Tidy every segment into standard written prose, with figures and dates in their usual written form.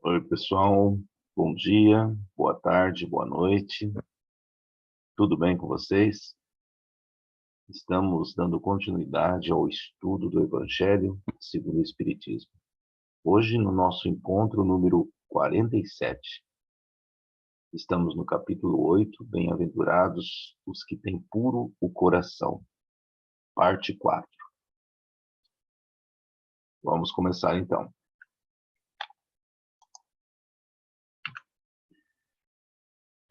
Oi, pessoal. Bom dia, boa tarde, boa noite. Tudo bem com vocês? Estamos dando continuidade ao estudo do Evangelho segundo o Espiritismo. Hoje, no nosso encontro número 47, estamos no capítulo 8, Bem-aventurados os que têm puro o coração, parte 4. Vamos começar então.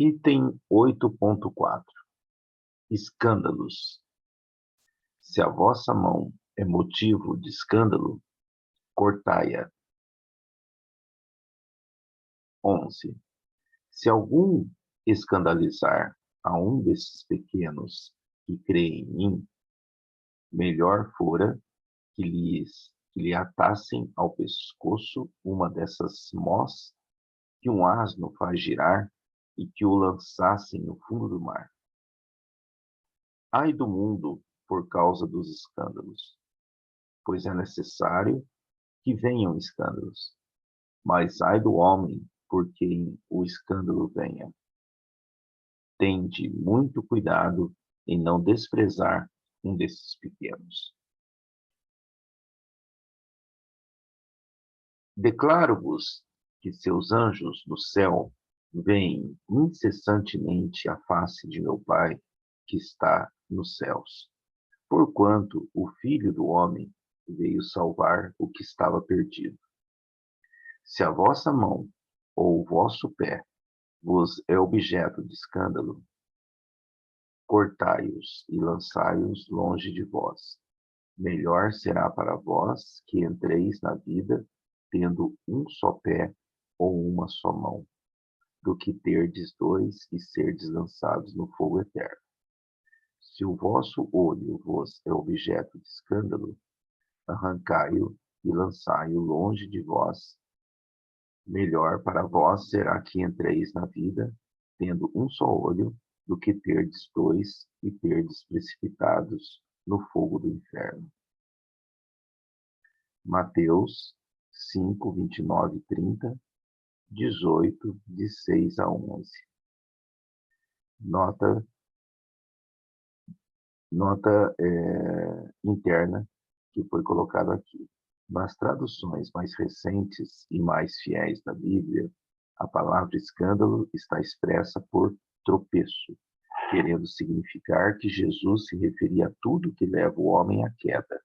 Item 8.4. Escândalos. Se a vossa mão é motivo de escândalo, cortai-a. 11. Se algum escandalizar a um desses pequenos que creem em mim, melhor fora que lhe atassem ao pescoço uma dessas mós que um asno faz girar e que o lançassem no fundo do mar. Ai do mundo por causa dos escândalos, pois é necessário que venham escândalos, mas ai do homem por quem o escândalo venha. Tende muito cuidado em não desprezar um desses pequenos. Declaro-vos que seus anjos do céu veem incessantemente a face de meu Pai que está nos céus, porquanto o Filho do Homem veio salvar o que estava perdido. Se a vossa mão ou o vosso pé vos é objeto de escândalo, cortai-os e lançai-os longe de vós. Melhor será para vós que entreis na vida tendo um só pé ou uma só mão, do que terdes dois e serdes lançados no fogo eterno. Se o vosso olho vos é objeto de escândalo, arrancai-o e lançai-o longe de vós. Melhor para vós será que entreis na vida tendo um só olho, do que terdes dois e terdes precipitados no fogo do inferno. Mateus 5, 29 e 30, 18, de 6 a 11. Nota interna que foi colocado aqui. Nas traduções mais recentes e mais fiéis da Bíblia, a palavra escândalo está expressa por tropeço, querendo significar que Jesus se referia a tudo que leva o homem à queda.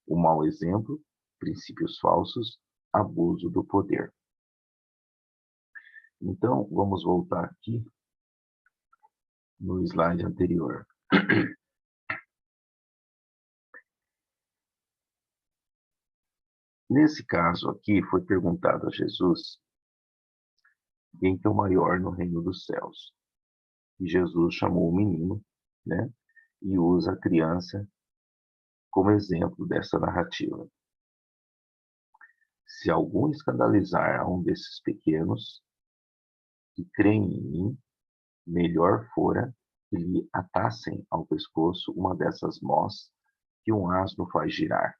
O mau exemplo, princípios falsos, abuso do poder. Então, vamos voltar aqui no slide anterior. Nesse caso aqui, foi perguntado a Jesus quem que é o maior no reino dos céus. E Jesus chamou o menino, né, e usa a criança como exemplo dessa narrativa. Se algum escandalizar a um desses pequenos que creem em mim, melhor fora que lhe atassem ao pescoço uma dessas mós que um asno faz girar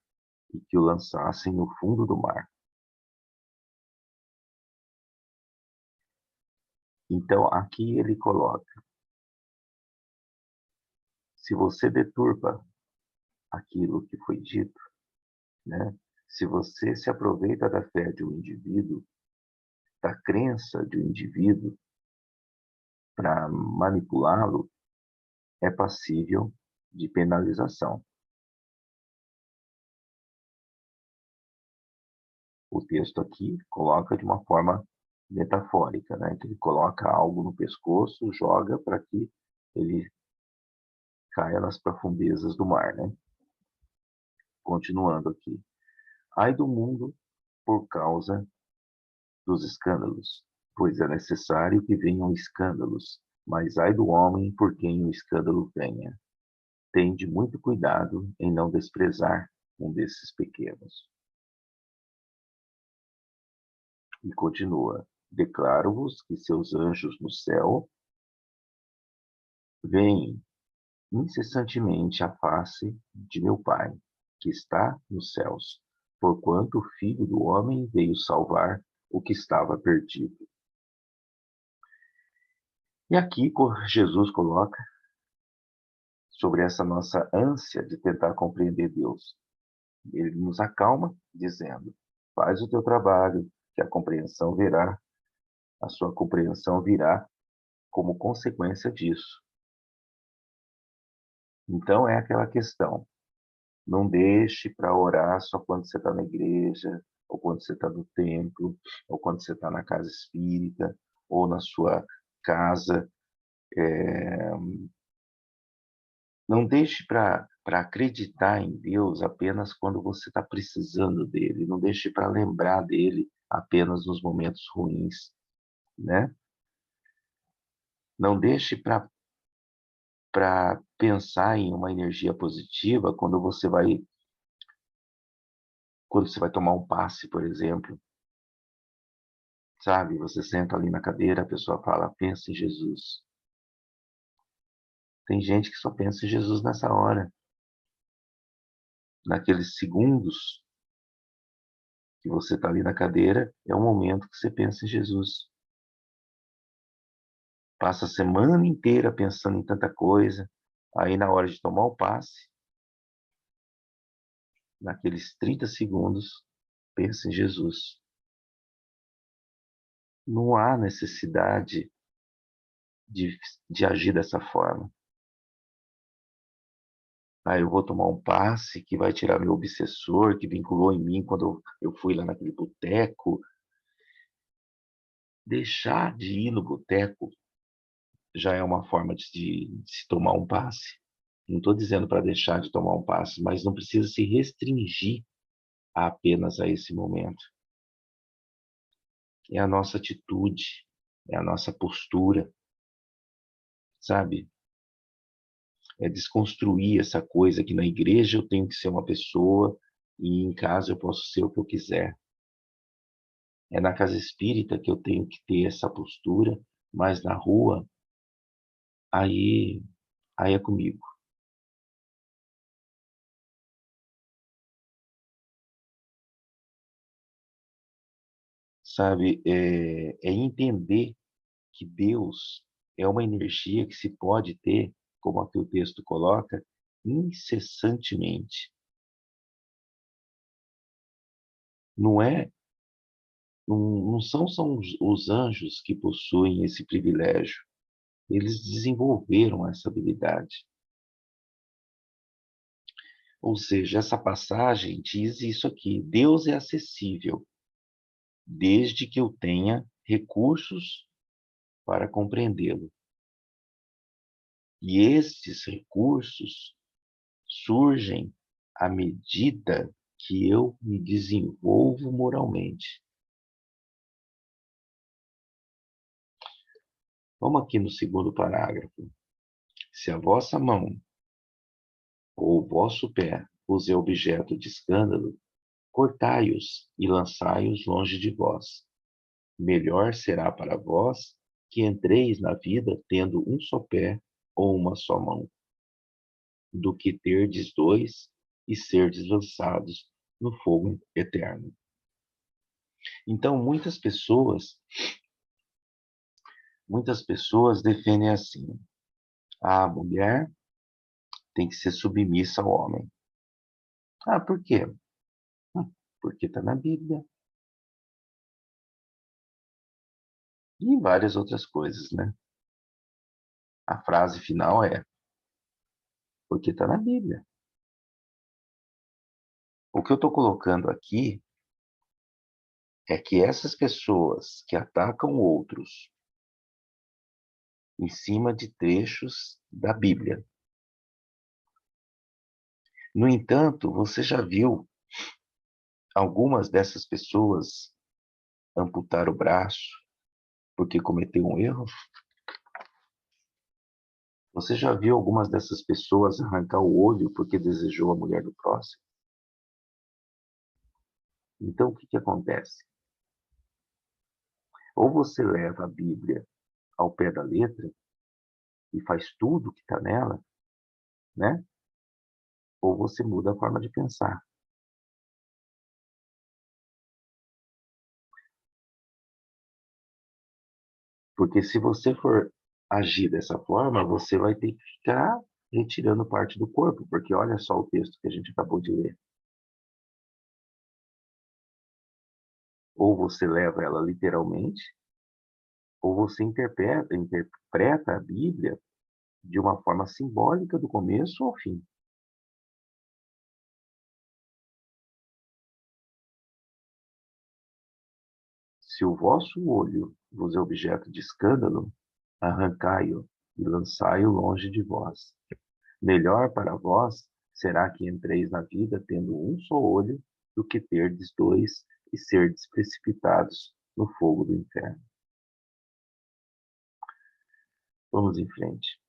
e que o lançassem no fundo do mar. Então, aqui ele coloca: se você deturpa aquilo que foi dito, né? Se você se aproveita da fé de um indivíduo, da crença de um indivíduo, para manipulá-lo, é passível de penalização. O texto aqui coloca de uma forma metafórica, né? Que ele coloca algo no pescoço, joga para que ele caia nas profundezas do mar, né? Continuando aqui. Ai do mundo por causa dos escândalos, pois é necessário que venham escândalos, mas ai do homem por quem o escândalo venha. Tende muito cuidado em não desprezar um desses pequenos. E continua: declaro-vos que seus anjos no céu veem incessantemente a face de meu Pai, que está nos céus, porquanto o Filho do Homem veio salvar o que estava perdido. E aqui Jesus coloca sobre essa nossa ânsia de tentar compreender Deus. Ele nos acalma dizendo: faz o teu trabalho, que a compreensão virá, a sua compreensão virá como consequência disso. Então é aquela questão, não deixe para orar só quando você está na igreja, ou quando você está no templo, ou quando você está na casa espírita, ou na sua casa. Não deixe para acreditar em Deus apenas quando você está precisando dele. Não deixe para lembrar dele apenas nos momentos ruins, né? Não deixe para pensar em uma energia positiva quando você vai tomar um passe, por exemplo. Sabe? Você senta ali na cadeira, a pessoa fala, pensa em Jesus. Tem gente que só pensa em Jesus nessa hora. Naqueles segundos que você está ali na cadeira, é o momento que você pensa em Jesus. Passa a semana inteira pensando em tanta coisa, aí na hora de tomar o passe, naqueles 30 segundos, pensa em Jesus. Não há necessidade de agir dessa forma. Eu vou tomar um passe que vai tirar meu obsessor, que vinculou em mim quando eu fui lá naquele boteco. Deixar de ir no boteco já é uma forma de se tomar um passe. Não estou dizendo para deixar de tomar um passe, mas não precisa se restringir apenas a esse momento. É a nossa atitude, é a nossa postura, sabe? É desconstruir essa coisa que na igreja eu tenho que ser uma pessoa e em casa eu posso ser o que eu quiser. É na casa espírita que eu tenho que ter essa postura, mas na rua, aí, aí é comigo. Sabe? É entender que Deus é uma energia que se pode ter, como aqui o texto coloca, incessantemente. Não é, não são os anjos que possuem esse privilégio. Eles desenvolveram essa habilidade. Ou seja, essa passagem diz isso aqui: Deus é acessível, desde que eu tenha recursos para compreendê-lo. E esses recursos surgem à medida que eu me desenvolvo moralmente. Vamos aqui no segundo parágrafo. Se a vossa mão ou o vosso pé vos é objeto de escândalo, cortai-os e lançai-os longe de vós. Melhor será para vós que entreis na vida tendo um só pé ou uma só mão, do que terdes dois e serdes lançados no fogo eterno. Então, muitas pessoas defendem assim: a mulher tem que ser submissa ao homem. Por quê? Porque está na Bíblia. E várias outras coisas, né? A frase final é: porque está na Bíblia. O que eu estou colocando aqui é que essas pessoas que atacam outros em cima de trechos da Bíblia. No entanto, você já viu algumas dessas pessoas amputar o braço porque cometeu um erro? Você já viu algumas dessas pessoas arrancar o olho porque desejou a mulher do próximo? Então, o que que acontece? Ou você leva a Bíblia ao pé da letra e faz tudo que está nela, né? Ou você muda a forma de pensar. Porque se você for agir dessa forma, você vai ter que ficar retirando parte do corpo, porque olha só o texto que a gente acabou de ler. Ou você leva ela literalmente, ou você interpreta a Bíblia de uma forma simbólica do começo ao fim. Se o vosso olho vos é objeto de escândalo, arrancai-o e lançai-o longe de vós. Melhor para vós será que entreis na vida tendo um só olho, do que terdes dois e serdes precipitados no fogo do inferno. Vamos em frente.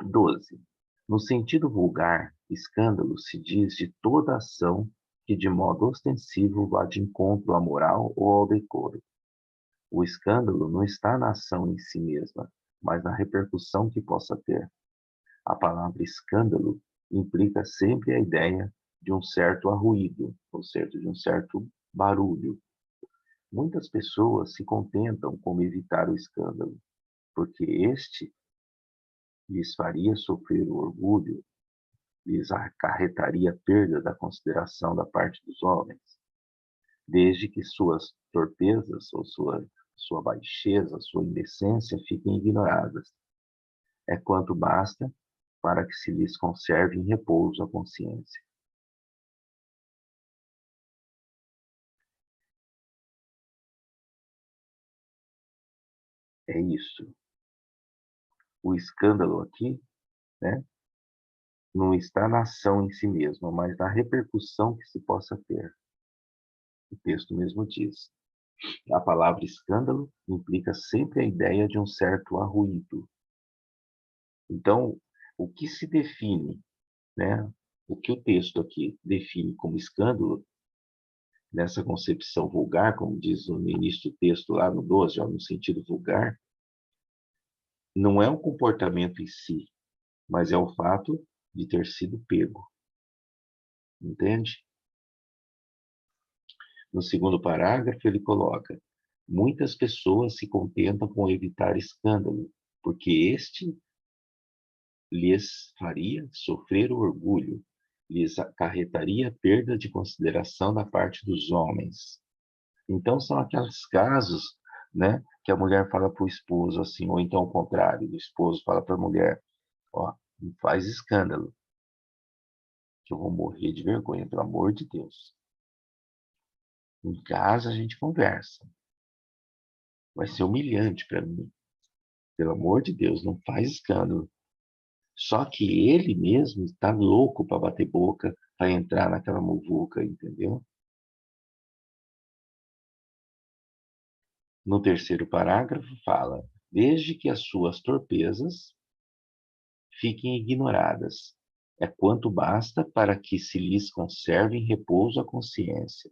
12. No sentido vulgar, escândalo se diz de toda ação que de modo ostensivo vá de encontro à moral ou ao decoro. O escândalo não está na ação em si mesma, mas na repercussão que possa ter. A palavra escândalo implica sempre a ideia de um certo arruído, ou seja, de um certo barulho. Muitas pessoas se contentam com evitar o escândalo, porque este lhes faria sofrer o orgulho, lhes acarretaria perda da consideração da parte dos homens, desde que suas torpezas ou sua baixeza, sua indecência fiquem ignoradas. É quanto basta para que se lhes conserve em repouso a consciência. É isso. O escândalo aqui, né, não está na ação em si mesma, mas na repercussão que se possa ter. O texto mesmo diz. A palavra escândalo implica sempre a ideia de um certo arruído. Então, o que se define, né, o que o texto aqui define como escândalo, nessa concepção vulgar, como diz no início do texto lá no 12, ó, no sentido vulgar, não é um comportamento em si, mas é o fato de ter sido pego. Entende? No segundo parágrafo, ele coloca: muitas pessoas se contentam com evitar escândalo, porque este lhes faria sofrer o orgulho, lhes acarretaria perda de consideração da parte dos homens. Então, são aqueles casos, né, que a mulher fala para o esposo assim, ou então o contrário, o esposo fala para a mulher: ó, não faz escândalo, que eu vou morrer de vergonha, pelo amor de Deus. Em casa a gente conversa. Vai ser humilhante para mim. Pelo amor de Deus, não faz escândalo. Só que ele mesmo está louco para bater boca, para entrar naquela muvuca, entendeu? No terceiro parágrafo fala: desde que as suas torpezas fiquem ignoradas, é quanto basta para que se lhes conserve em repouso a consciência.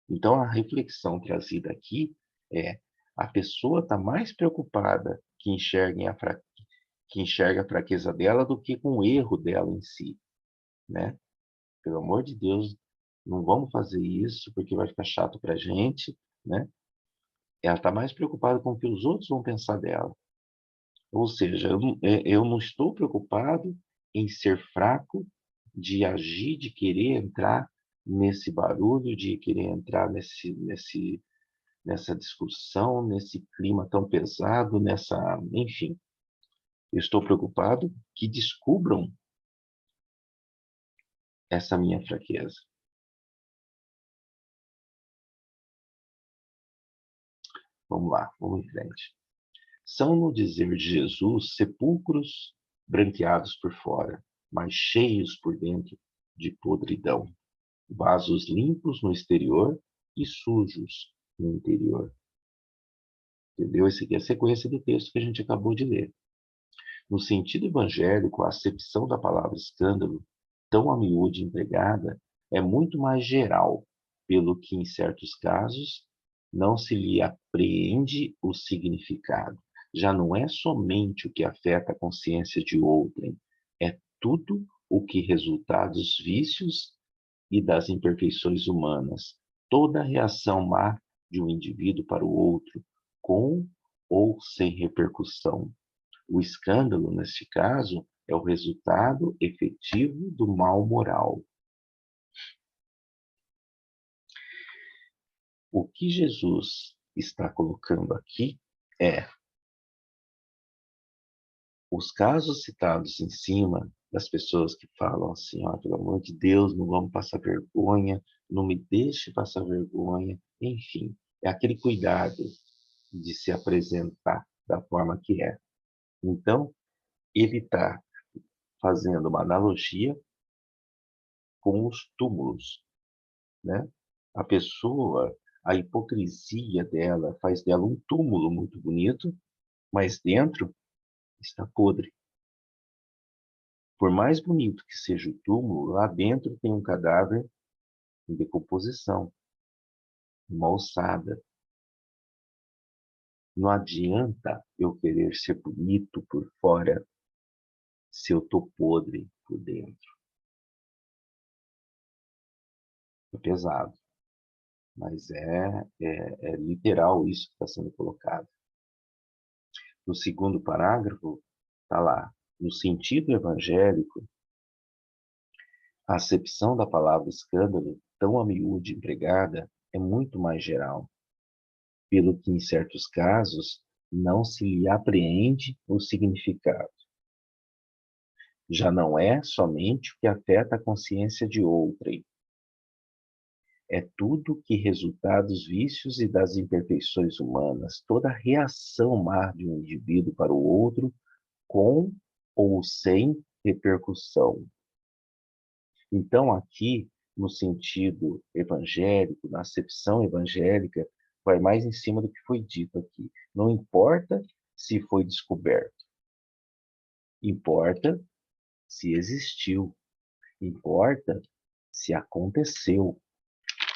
Então, a reflexão trazida aqui é: a pessoa está mais preocupada que enxerga a fraqueza dela do que com o erro dela em si, né? Pelo amor de Deus, não vamos fazer isso porque vai ficar chato para a gente, né? Ela está mais preocupada com o que os outros vão pensar dela. Ou seja, eu não estou preocupado em ser fraco, de agir, de querer entrar nesse barulho, de querer entrar nessa discussão, nesse clima tão pesado, enfim. Eu estou preocupado que descubram essa minha fraqueza. Vamos lá, vamos em frente. São, no dizer de Jesus, sepulcros branqueados por fora, mas cheios por dentro de podridão, vasos limpos no exterior e sujos no interior. Entendeu? Essa aqui é a sequência do texto que a gente acabou de ler. No sentido evangélico, a acepção da palavra escândalo, tão a miúde empregada, é muito mais geral, pelo que, em certos casos, não se lhe apreende o significado. Já não é somente o que afeta a consciência de outrem, é tudo o que resulta dos vícios e das imperfeições humanas, toda a reação má de um indivíduo para o outro, com ou sem repercussão. O escândalo, neste caso, é o resultado efetivo do mal moral. O que Jesus está colocando aqui é os casos citados em cima das pessoas que falam assim, ó, pelo amor de Deus, não vamos passar vergonha, não me deixe passar vergonha, enfim, é aquele cuidado de se apresentar da forma que é. Então, ele está fazendo uma analogia com os túmulos, né? A pessoa, a hipocrisia dela faz dela um túmulo muito bonito, mas dentro está podre. Por mais bonito que seja o túmulo, lá dentro tem um cadáver em decomposição, uma ossada. Não adianta eu querer ser bonito por fora se eu estou podre por dentro. É pesado, mas é literal isso que está sendo colocado. No segundo parágrafo, está lá, no sentido evangélico, a acepção da palavra escândalo, tão a miúde empregada, é muito mais geral, pelo que em certos casos não se lhe apreende o significado. Já não é somente o que afeta a consciência de outrem, é tudo que resulta dos vícios e das imperfeições humanas, toda reação má de um indivíduo para o outro, com ou sem repercussão. Então, aqui, no sentido evangélico, na acepção evangélica, vai mais em cima do que foi dito aqui. Não importa se foi descoberto, importa se existiu, importa se aconteceu,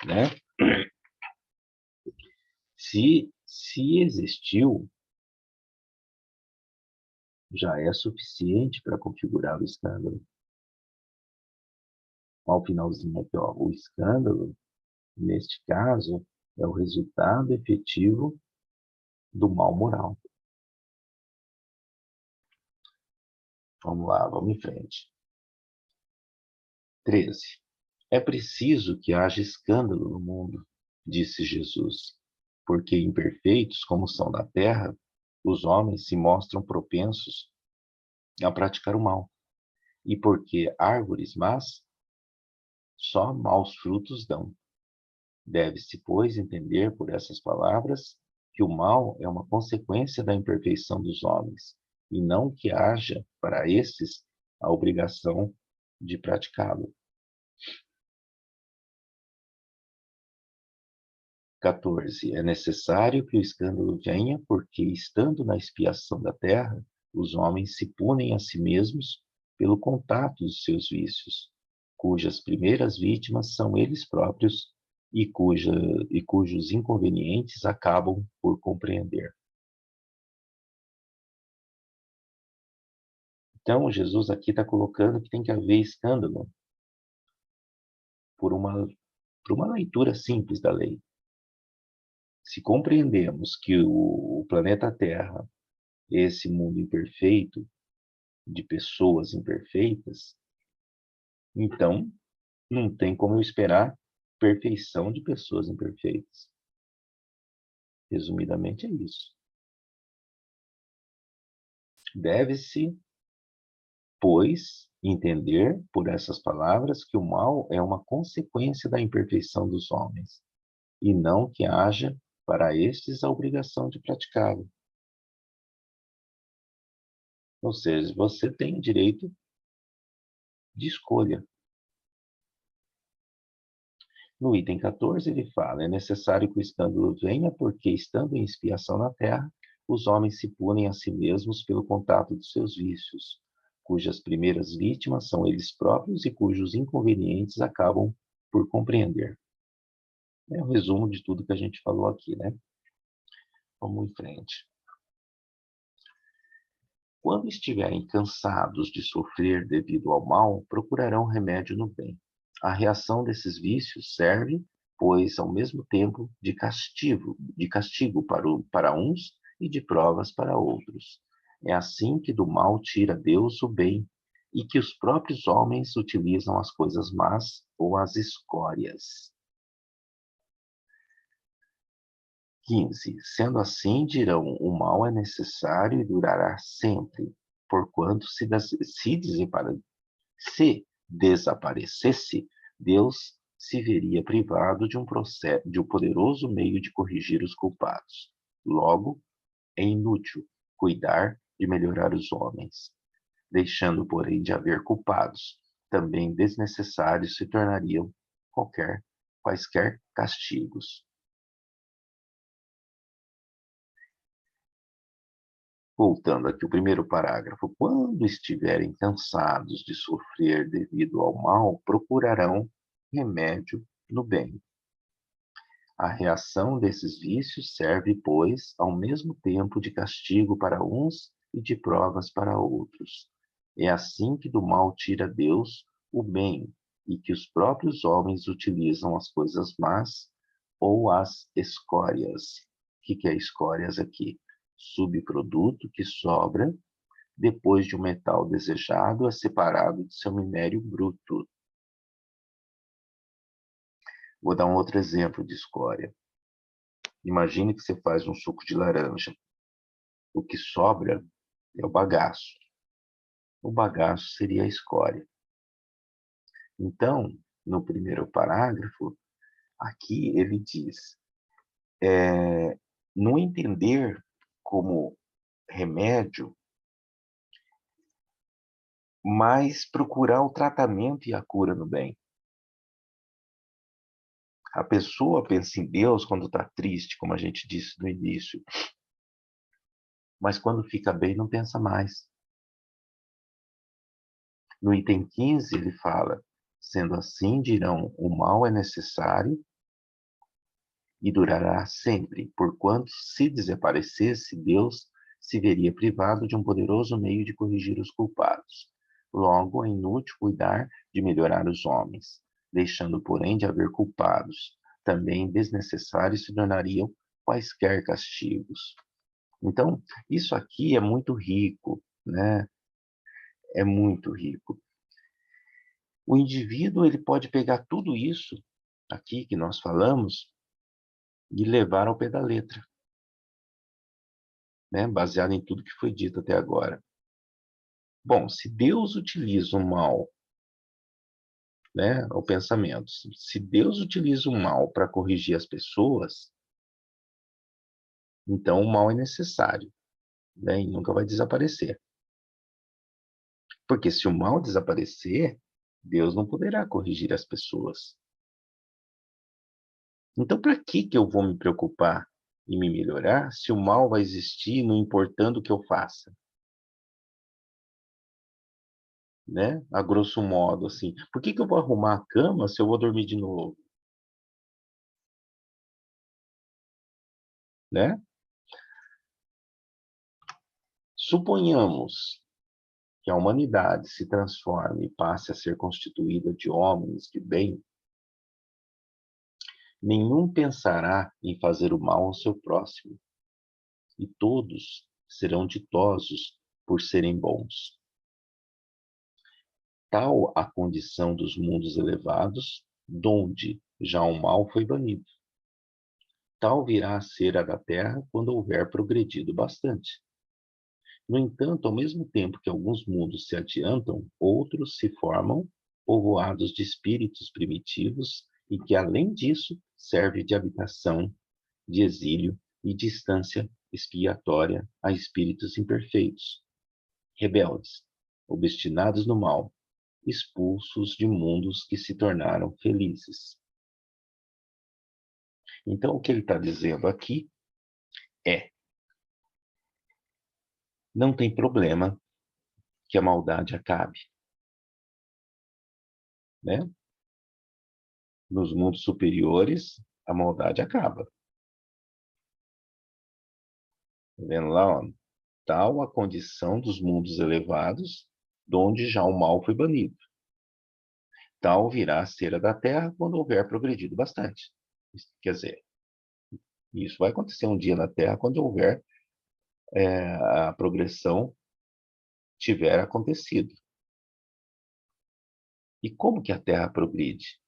né? Se existiu, já é suficiente para configurar o escândalo. Ao finalzinho aqui, ó, o escândalo, neste caso, é o resultado efetivo do mal moral. Vamos lá, vamos em frente. 13. É preciso que haja escândalo no mundo, disse Jesus, porque imperfeitos como são na terra, os homens se mostram propensos a praticar o mal, e porque árvores más só maus frutos dão. Deve-se, pois, entender por essas palavras que o mal é uma consequência da imperfeição dos homens, e não que haja para estes a obrigação de praticá-lo. 14. É necessário que o escândalo venha, porque, estando na expiação da terra, os homens se punem a si mesmos pelo contato dos seus vícios, cujas primeiras vítimas são eles próprios e cujos inconvenientes acabam por compreender. Então, Jesus aqui está colocando que tem que haver escândalo por uma leitura simples da lei. Se compreendemos que o planeta Terra, esse mundo imperfeito, de pessoas imperfeitas, então não tem como eu esperar perfeição de pessoas imperfeitas. Resumidamente é isso. Deve-se, pois, entender por essas palavras que o mal é uma consequência da imperfeição dos homens, e não que haja para estes a obrigação de praticá-lo. Ou seja, você tem direito de escolha. No item 14, ele fala: é necessário que o escândalo venha, porque, estando em expiação na terra, os homens se punem a si mesmos pelo contato dos seus vícios, cujas primeiras vítimas são eles próprios e cujos inconvenientes acabam por compreender. É o resumo de tudo que a gente falou aqui, né? Vamos em frente. Quando estiverem cansados de sofrer devido ao mal, procurarão remédio no bem. A reação desses vícios serve, pois, ao mesmo tempo de castigo para uns e de provas para outros. É assim que do mal tira Deus o bem, e que os próprios homens utilizam as coisas más ou as escórias. 15. Sendo assim, dirão, o mal é necessário e durará sempre, porquanto se desaparecesse, Deus se veria privado de um poderoso meio de corrigir os culpados. Logo, é inútil cuidar de melhorar os homens. Deixando, porém, de haver culpados, também desnecessários se tornariam quaisquer castigos. Voltando aqui o primeiro parágrafo, quando estiverem cansados de sofrer devido ao mal, procurarão remédio no bem. A reação desses vícios serve, pois, ao mesmo tempo de castigo para uns e de provas para outros. É assim que do mal tira Deus o bem, e que os próprios homens utilizam as coisas más ou as escórias. O que é escórias aqui? Subproduto que sobra depois de um metal desejado é separado de seu minério bruto. Vou dar um outro exemplo de escória. Imagine que você faz um suco de laranja. O que sobra é o bagaço. O bagaço seria a escória. Então, no primeiro parágrafo, aqui ele diz, no entender como remédio, mas procurar o tratamento e a cura no bem. A pessoa pensa em Deus quando está triste, como a gente disse no início, mas quando fica bem não pensa mais. No item 15 ele fala, sendo assim, dirão, o mal é necessário e durará sempre, porquanto se desaparecesse, Deus se veria privado de um poderoso meio de corrigir os culpados. Logo, é inútil cuidar de melhorar os homens, deixando, porém, de haver culpados. Também desnecessários se tornariam quaisquer castigos. Então, isso aqui é muito rico, né? É muito rico. O indivíduo ele pode pegar tudo isso aqui que nós falamos e levar ao pé da letra, né? Baseado em tudo que foi dito até agora. Bom, se Deus utiliza o mal, né, o pensamento, se Deus utiliza o mal para corrigir as pessoas, então o mal é necessário, né, e nunca vai desaparecer. Porque se o mal desaparecer, Deus não poderá corrigir as pessoas. Então, para que eu vou me preocupar em me melhorar se o mal vai existir, não importando o que eu faça? Né? A grosso modo, assim. Por que eu vou arrumar a cama se eu vou dormir de novo? Né? Suponhamos que a humanidade se transforme e passe a ser constituída de homens de bem, nenhum pensará em fazer o mal ao seu próximo, e todos serão ditosos por serem bons. Tal a condição dos mundos elevados, donde já o mal foi banido. Tal virá a ser a da terra quando houver progredido bastante. No entanto, ao mesmo tempo que alguns mundos se adiantam, outros se formam, povoados de espíritos primitivos, e que, além disso, serve de habitação, de exílio e distância expiatória a espíritos imperfeitos, rebeldes, obstinados no mal, expulsos de mundos que se tornaram felizes. Então, o que ele está dizendo aqui é: não tem problema que a maldade acabe, né? Nos mundos superiores, a maldade acaba. Tá vendo lá, ó? Tal a condição dos mundos elevados, donde já o mal foi banido. Tal virá a ser a da terra quando houver progredido bastante. Quer dizer, isso vai acontecer um dia na terra quando houver a progressão tiver acontecido. E como que a Terra progride?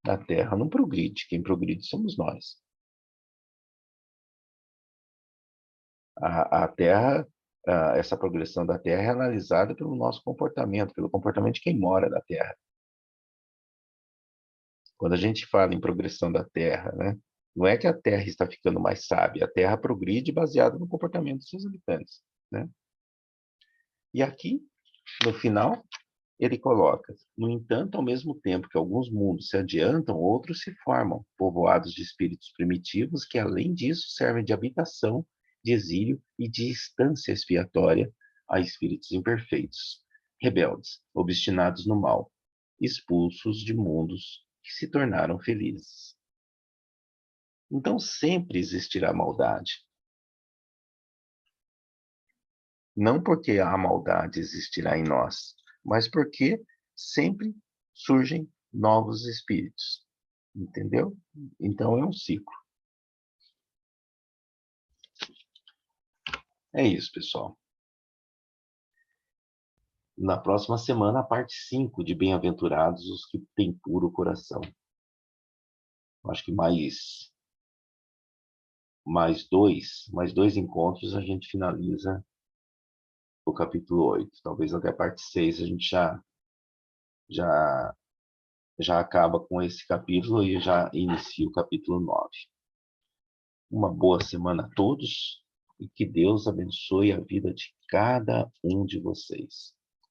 A Terra não progride, quem progride somos nós. A Terra, essa progressão da Terra é analisada pelo nosso comportamento, pelo comportamento de quem mora na Terra. Quando a gente fala em progressão da Terra, né, não é que a Terra está ficando mais sábia, a Terra progride baseado no comportamento dos seus habitantes, né? E aqui, no final, ele coloca: no entanto, ao mesmo tempo que alguns mundos se adiantam, outros se formam, povoados de espíritos primitivos que, além disso, servem de habitação, de exílio e de instância expiatória a espíritos imperfeitos, rebeldes, obstinados no mal, expulsos de mundos que se tornaram felizes. Então sempre existirá maldade. Não porque a maldade existirá em nós, mas porque sempre surgem novos espíritos. Entendeu? Então é um ciclo. É isso, pessoal. Na próxima semana, a parte 5 de Bem-aventurados os que têm puro coração. Acho que mais dois encontros a gente finaliza o capítulo 8. Talvez até a parte 6 a gente já, já acaba com esse capítulo e já inicia o capítulo 9. Uma boa semana a todos e que Deus abençoe a vida de cada um de vocês.